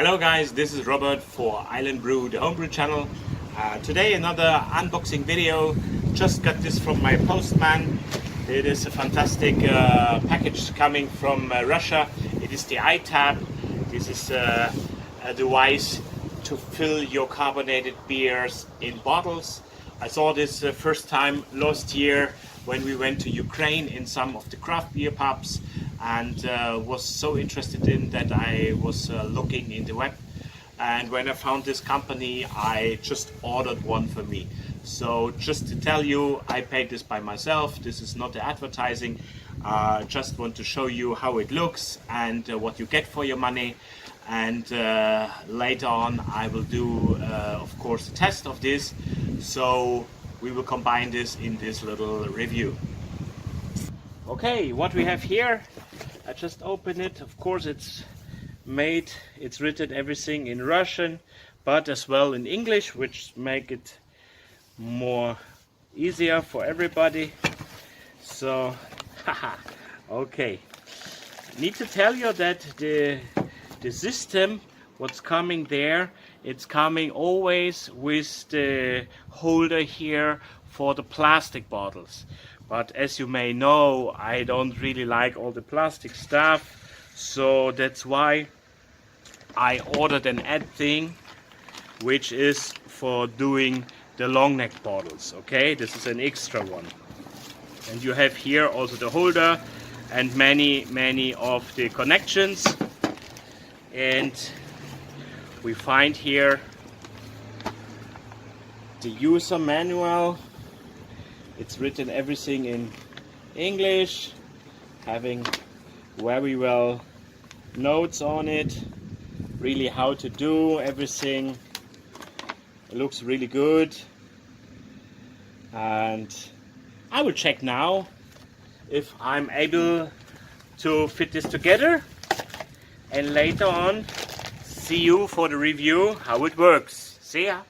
Hello guys, this is Robert for Island Brew, the Homebrew channel. Today another unboxing video. Just got this from my postman. It is a fantastic package coming from Russia. It is the iTAP. This is a device to fill your carbonated beers in bottles. I saw this first time last year when we went to Ukraine in some of the craft beer pubs, and was so interested in that I was looking in the web, and when I found this company I just ordered one for me. So just to tell you, I paid this by myself. This is not the advertising. Just want to show you how it looks and what you get for your money, and later on I will do of course a test of this, so we will combine this in this little review. Okay, what we have here, I just open it. Of course it's written everything in Russian, but as well in English, which make it more easier for everybody. So haha, okay. Need to tell you that the system, what's coming there, it's coming always with the holder here for the plastic bottles. But as you may know, I don't really like all the plastic stuff, so that's why I ordered an add thing, which is for doing the long neck bottles. Okay, this is an extra one, and you have here also the holder and many of the connections. And we find here the user manual. It's written everything in English, having very well notes on it, really how to do everything. It looks really good, and I will check now if I'm able to fit this together, and later on see you for the review how it works. See ya!